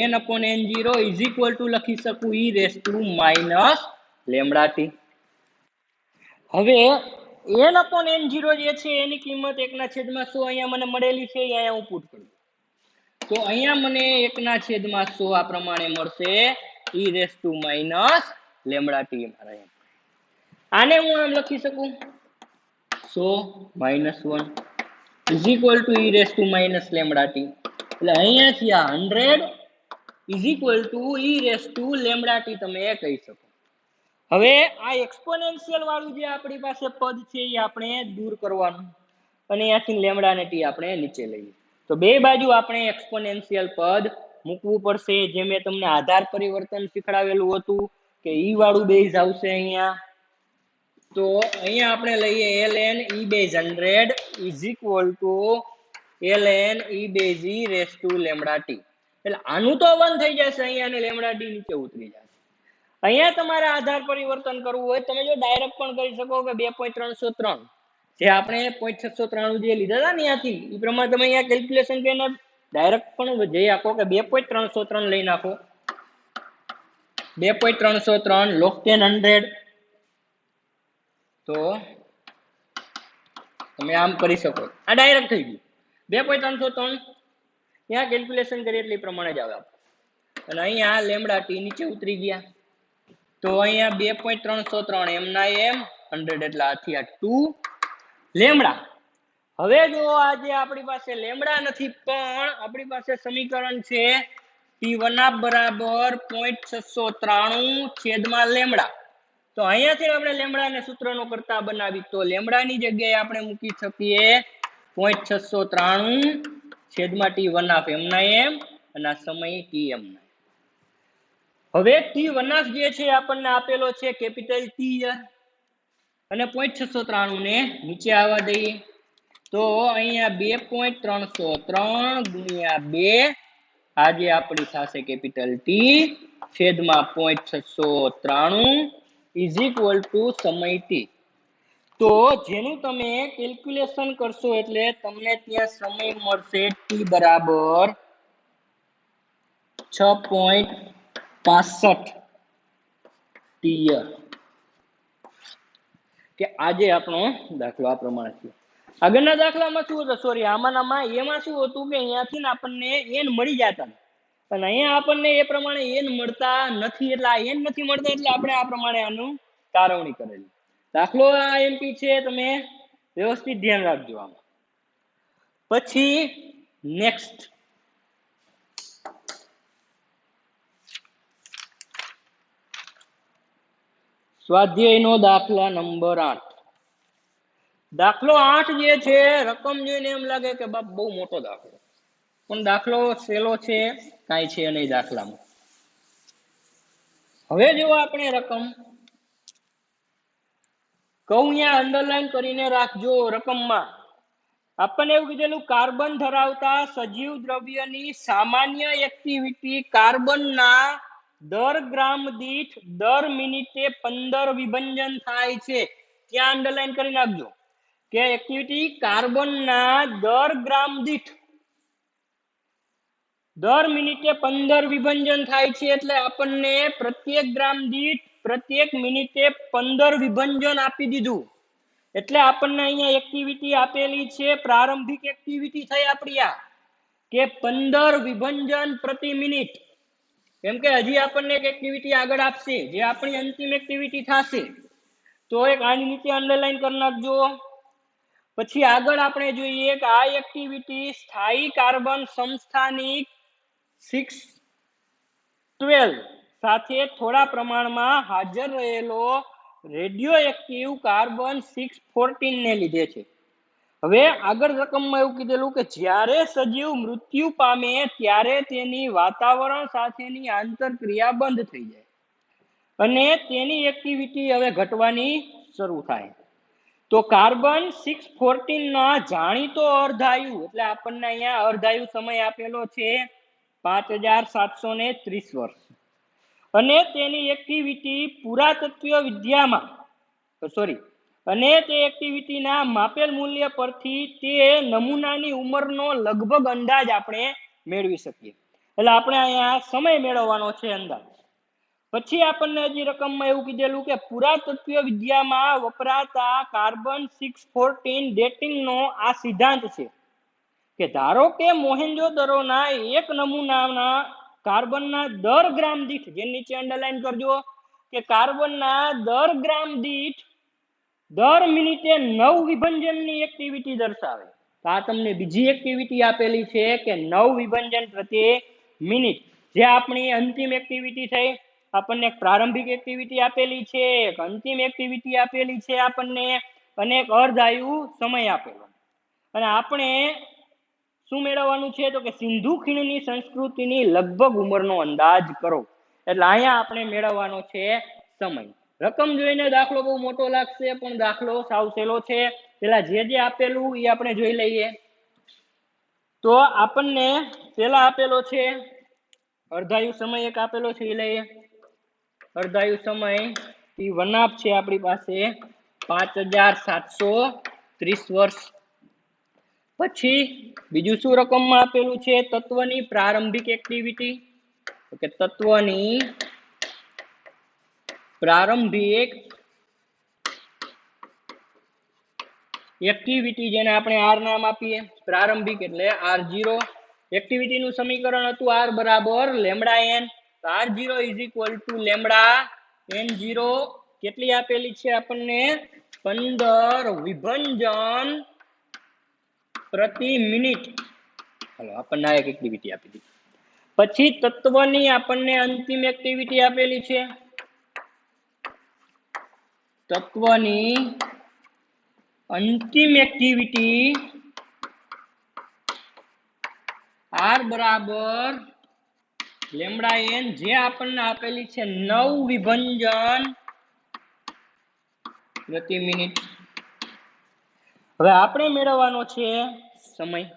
n/n0 ઇઝ ઇક્વલ ટુ લખી શકું e λt. હવે n/n0 જે છે એની કિંમત 1/100 અહીંયા મને મળેલી છે, અહીંયા હું પુટ કરું તો અહીંયા મને 1/100 આ પ્રમાણે મળશે e λt. આને હું આમ લખી શકું 100 - 1 is equal two e λt. એટલે અહીંયાથી આ 100 is equal two e λt તમે કહી શકો. હવે આ એક્સપોનેન્શિયલ વાળું જે આપણી પાસે પદ છે એ આપણે દૂર કરવાનું, અને અહીંયાથી લેમ્ડા ને ટી આપણે નીચે લઈએ. તો બે બાજુ આપણે એક્સપોનેન્શિયલ પદ મૂકવું પડશે. જે મેં તમને આધાર પરિવર્તન શીખડાવેલું હતું કે ઈ વાળું બેઝ આવશે અહીંયા. તો અહીંયા આપણે લઈએ ln e base 100 is equal two ln e base e raise to lambda T. એટલે આનું તો 1 થઈ જશે અહીંયા, અને લેમ્ડા ટી નીચે ઉતરી જશે. અહીંયા તમારે આધાર પરિવર્તન કરવું હોય તમે જો ડાયરેક્ટ પણ કરી શકો કે 2.303 જે આપણે 0.693 જે લીધા હતા ને ત્યાંથી એ પ્રમાણે તમે અહીંયા કેલ્ક્યુલેશન કરીને ડાયરેક્ટ પણ જઈ આપો કે 2.303 લઈ નાખો. 2.303 log 100. તો તમે આમ કરી શકો, આ ડાયરેક્ટ થઈ ગયું 2.303. ત્યાં કેલ્ક્યુલેશન કરીએ એટલે એ પ્રમાણે જ આવે. અને અહીંયા લેમ્ડા ટી નીચે ઉતરી ગયા. તો અહીંયા 2.303 એમના એમ 100 એટલે આથી આ 2 લેમડા. હવે જો આજે આપણી પાસે લેમડા નથી પણ આપણી પાસે સમીકરણ છે T1 બરાબર 0.693 છેદમાં લેમડા. તો અહીંયાથી આપણે લેમડાને સૂત્રનો કરતા બનાવી તો લેમડાની જગ્યાએ આપણે મૂકી શકીએ 0.693 છેદમાં T1 એમના એમ અને આ સમય Tm. હવે T1 જે છે આપણને આપેલો છે કેપિટલ T અને 0.693 ને નીચે આવવા દઈએ તો અહીંયા 2.303 ગુણ્યા 2 આજે આપણી થશે કેપિટલ T છેદમાં 0.693 ઇઝ ઇક્વલ ટુ સમય T. તો જેનું તમે કેલ્ક્યુલેશન કરશો એટલે તમને ત્યાં સમય મળશે T બરાબર 6.65 ટીયર. કે આજે આપણો દાખલો આ પ્રમાણે છે. આગળના દાખલામાં શું હતું, સોરી આમાંનામાં એમાં શું હતું કે અહીંયાથી આપણને n મળી જતા અને અહીંયા આપણને એ પ્રમાણે n મળતા નથી. એટલે આ n નથી મળતા એટલે આપણે આ પ્રમાણે આનું તારવણી કરેલી. દાખલો આ એમપી છે, તમે વ્યવસ્થિત ધ્યાન રાખજો આમાં. પછી નેક્સ્ટ સ્વાધ્યાયનો દાખલા નંબર 8. દાખલો 8 જે છે રકમ જોઈને એમ લાગે કે બાપ બહુ મોટો દાખલો, પણ દાખલો સહેલો છે, કાંઈ છે નહીં દાખલામાં. હવે જો આપણે રકમ કહું અહીંયા અંડરલાઈન કરીને રાખજો. રકમમાં આપણને એવું કીધેલું કાર્બન ધરાવતા સજીવ દ્રવ્યની સામાન્ય એક્ટિવિટી કાર્બનના દર ગ્રામ દીઠ દર મિનિટે 15 વિભંજન થાય છે. ત્યાં અંડરલાઈન કરી નાખજો કે એક્ટિવિટી કાર્બનના દર ગ્રામ દીઠ દર મિનિટે 15 વિભંજન થાય છે. એટલે આપણને પ્રત્યેક ગ્રામ દીઠ પ્રત્યેક મિનિટે 15 વિભંજન આપી દીધું. એટલે આપણને અહીંયા એક્ટિવિટી આપેલી છે, પ્રારંભિક એક્ટિવિટી થઈ આપણી આ કે 15 વિભંજન પ્રતિ મિનિટ. કેમ કે હજી આપણને એક એક્ટિવિટી આગળ આપશે જે આપણી અંતિમ એક્ટિવિટી થશે. તો એક આની નીચે અંડરલાઈન કરી નાખજો. પછી આગળ આપણે જોઈએ કે આ એક્ટિવિટી સ્થાયી કાર્બન સમસ્થાનિક 612 સાથે થોડા પ્રમાણમાં હાજર રહેલો રેડિયો એક્ટિવ કાર્બન 614 ને લીધે છે. હવે આગળ રકમમાં એવું કીધેલું કે જ્યારે સજીવ મૃત્યુ પામે ત્યારે તેની વાતાવરણ સાથેની આંતરક્રિયા બંધ થઈ જાય અને તેની એક્ટિવિટી હવે ઘટવાની શરૂ થાય. તો કાર્બન 614 ના જાણીતો અર્ધાયુ, એટલે આપણને અહીંયા અર્ધાયુ સમય આપેલો છે 5730 વર્ષ અને તેની એક્ટિવિટી પુરાતત્વ વિદ્યામાં અને તે એક્ટિવિટીના માપેલ મૂલ્ય પરથી તે નમૂનાની ઉંમરનો લગભગ અંદાજ આપણે મેળવી શકીએ. એટલે આપણે અહીંયા સમય મેળવવાનો છે અંદાજ. પછી આપણને હજી રકમમાં એવું કીધેલું કે પુરાતત્વ વિદ્યામાં વપરાતા કાર્બન 614 ડેટિંગનો આ સિદ્ધાંત છે કે ધારો કે મોહેન્જો-દરોના એક નમૂનાના કાર્બનના દર ગ્રામ દીઠ, જે નીચે અંડરલાઈન કરજો કે કાર્બનના દર ગ્રામ દીઠ દર મિનિટે 9 વિભંજનની એક્ટિવિટી દર્શાવે. તો આ તમને બીજી એક્ટિવિટી આપેલી છે કે 9 વિભંજન પ્રતિ મિનિટ, જે આપણી અંતિમ એક્ટિવિટી થઈ. આપણને એક પ્રારંભિક એક્ટિવિટી આપેલી છે, એક અંતિમ એક્ટિવિટી આપેલી છે આપણને, અને એક અર્ધાયુ સમય આપેલો. અને આપણે શું મેળવવાનું છે તો કે સિંધુ ખીણની સંસ્કૃતિની લગભગ ઉંમરનો અંદાજ કરો. એટલે અહીંયા આપણે મેળવવાનો છે સમય. રકમ જોઈને દાખલો બહુ મોટો લાગશે પણ દાખલો સાવ સહેલો છે. પેલા જે આપેલું એ આપણે જોઈ લઈએ. તો આપણને પેલા આપેલો છે અર્ધાયુ સમય, એક આપેલો છે એ લઈએ. અર્ધાયુ સમય T1 છે આપણી પાસે 5730 વર્ષ. પછી બીજું શું રકમમાં આપેલું છે, તત્વની પ્રારંભિક એક્ટિવિટી. કે તત્વની પ્રારંભિક એક્ટિવિટી, જેને આપણે R નામ આપીએ, પ્રારંભિક એટલે R0. એક્ટિવિટીનું સમીકરણ હતું R બરાબર lambda n. R0 is equal two lambda n0. કેટલી આપેલી છે આપણને 15 વિભંજન પ્રતિ મિનિટ. હાલો આપણને આ એક એક્ટિવિટી આપી દીધી. પછી તત્વની આપણને અંતિમ એક્ટિવિટી આપેલી છે. તત્વની અંતિમ એક્ટિવિટી r બરાબર લેમડા n, જે આપણને આપેલી છે 9 વિભંજન પ્રતિ મિનિટ. હવે આપણે મેળવવાનો છે સમય.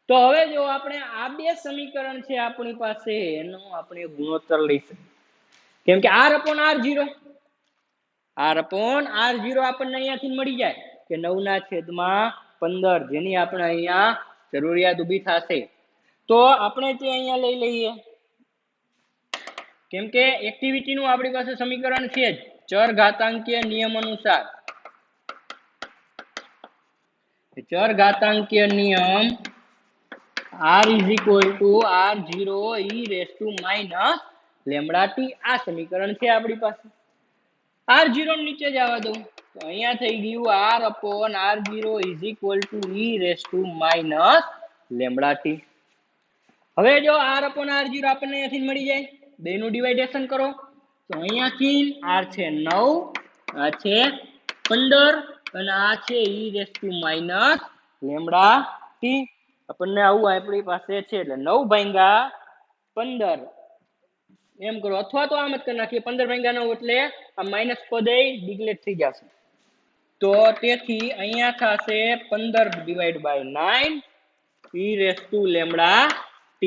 તો હવે જો આપણે આ બે સમીકરણ છે આપણી પાસે, એનો આપણે ગુણોત્તર લઈશું. કેમ કે r upon r0 આપણને અહીંયાથી મળી જાય કે 9/15, જેની આપણે અહીંયા જરૂરિયાત ઊભી થશે. તો આપણે તે અહીંયા લઈ લઈએ. કેમ કે એક્ટિવિટી નું આપણી પાસે સમીકરણ છે જ ચર ઘાતાંકીય નિયમ અનુસાર. ચર ઘાતાંકીય નિયમ r is equal to r0 e raised to minus lambda t. આ સમીકરણ છે આપણી પાસે. r0 નીચે જવા દઉં તો અહીંયા થઈ ગયું r upon r0 is equal to e raised to minus lambda t. હવે જો r upon r0 આપણને અહીંયાથી મળી જાય, બેનું ડિવાઇડેશન કરો તો અહીંયાથી r છે 9, આ છે 15 અને આ છે e raised to minus lambda t. આપણને આવું આપણી પાસે છે એટલે 9/15 એમ કરો, અથવા તો આમ જ કરી નાખીએ 15/9 એટલે આ માઇનસ પદ ડિગ્લેટ થઈ જશે. તો તેથી અહીંયા થશે 15/9 e raised to lambda t.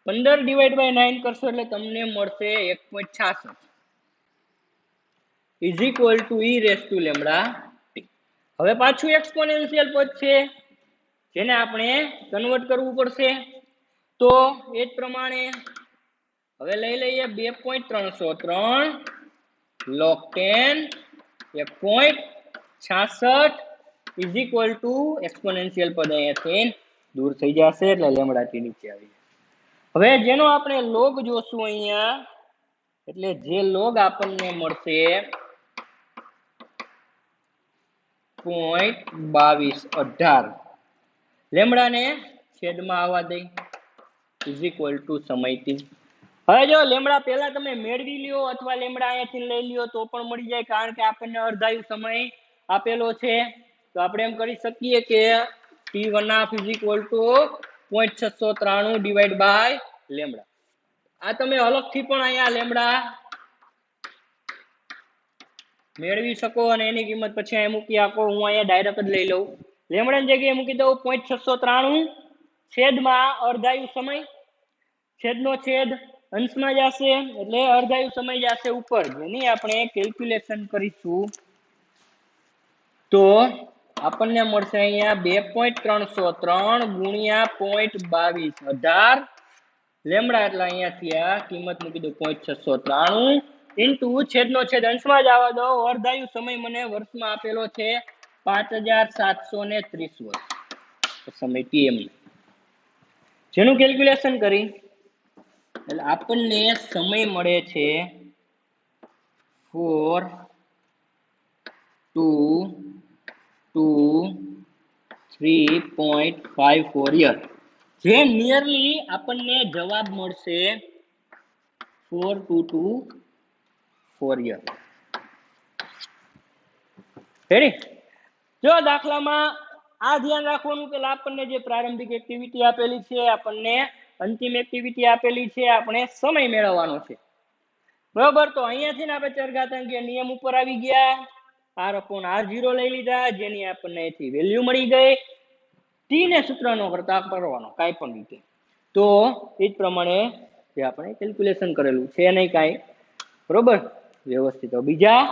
15/9 કરશો એટલે તમને મળશે 1.66 is equal to e raised to lambda t. હવે પાછું એક્સપોનેન્શિયલ પદ છે જેને આપણે કન્વર્ટ કરવું પડશે. તો એ જ પ્રમાણે હવે લઈ લઈએ 2.303 log 10 1.66 is equal to exponential પદ અહીંયાથી દૂર થઈ જશે એટલે લેમ્બડા t નીચે આવી. હવે જેનો આપણે લોગ જોશું અહીંયા, એટલે જે લોગ આપણને મળશે 0.2218 લેમ્બડાને છેદમાં આવવા દઈ is equal to સમય t. હવે જો લેમ્બડા પહેલા તમે મેળવી લ્યો અથવા લેમ્બડા અહીંયાથી લઈ લ્યો તો પણ મળી જાય, કારણ કે આપણને અર્ધાયુ સમય આપેલો છે. તો આપણે એમ કરી શકીએ કે t1/2 is equal to 0.693 divided by lambda. આ તમે અલગથી પણ અહીંયા લેમ્બડા મેળવી શકો અને એની કિંમત પછી અહીંયા મૂકી આપો. હું અહીંયા ડાયરેક્ટ જ લઈ લઉં. લેમ્બડાની જગ્યાએ મૂકી દઉં 0.693 છેદમાં અર્ધાયુ સમય. છેદનો છેદ અંશમાં જશે એટલે અર્ધાયુ સમય જશે ઉપર, જેની આપણે કેલ્ક્યુલેશન કરીશું તો આપણને મળશે અહીંયા 2.303 ગુણ્યા 0.2218 લેમ્બડા, એટલે અહીંયાથી આ કિંમત મૂકી દો 0.693 ઇન્ટુ છેદનો છેદ અંશમાં જ આવવા દો. અર્ધાયુ સમય મને વર્ષમાં આપેલો છે 5730 વર્ષ સમય tm, જેનું કેલ્ક્યુલેશન કરી એટલે આપણને સમય મળે છે 42223.54 યર, જે નિયરલી આપણને જવાબ મળશે 4224 યર. રેડી? જો દાખલામાં આ ધ્યાન રાખવાનું કે આપણને જે પ્રારંભિક એક્ટિવિટી આપેલી છે, આપણને અંતિમ એક્ટિવિટી આપેલી છે, આપણે સમય મેળવવાનો છે. બરોબર? તો અહીંયાથી આપણે ચરઘાતાંકીય નિયમ ઉપર આવી ગયા, r upon r0 લઈ લીધા, જેની આપણને અહીંથી વેલ્યુ મળી ગઈ. t ને સૂત્રનો કરતા કરવાનો કાંઈ પણ રીતે. તો એ જ પ્રમાણે જે આપણે કેલ્ક્યુલેશન કરેલું છે નહીં કાંઈ. બરોબર? વ્યવસ્થિત બીજા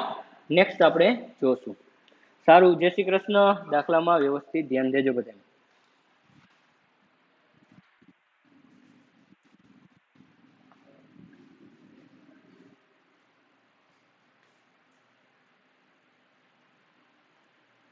નેક્સ્ટ આપણે જોશું. સારું, જય શ્રી કૃષ્ણ. દાખલામાં વ્યવસ્થિત ધ્યાન દેજો બધા.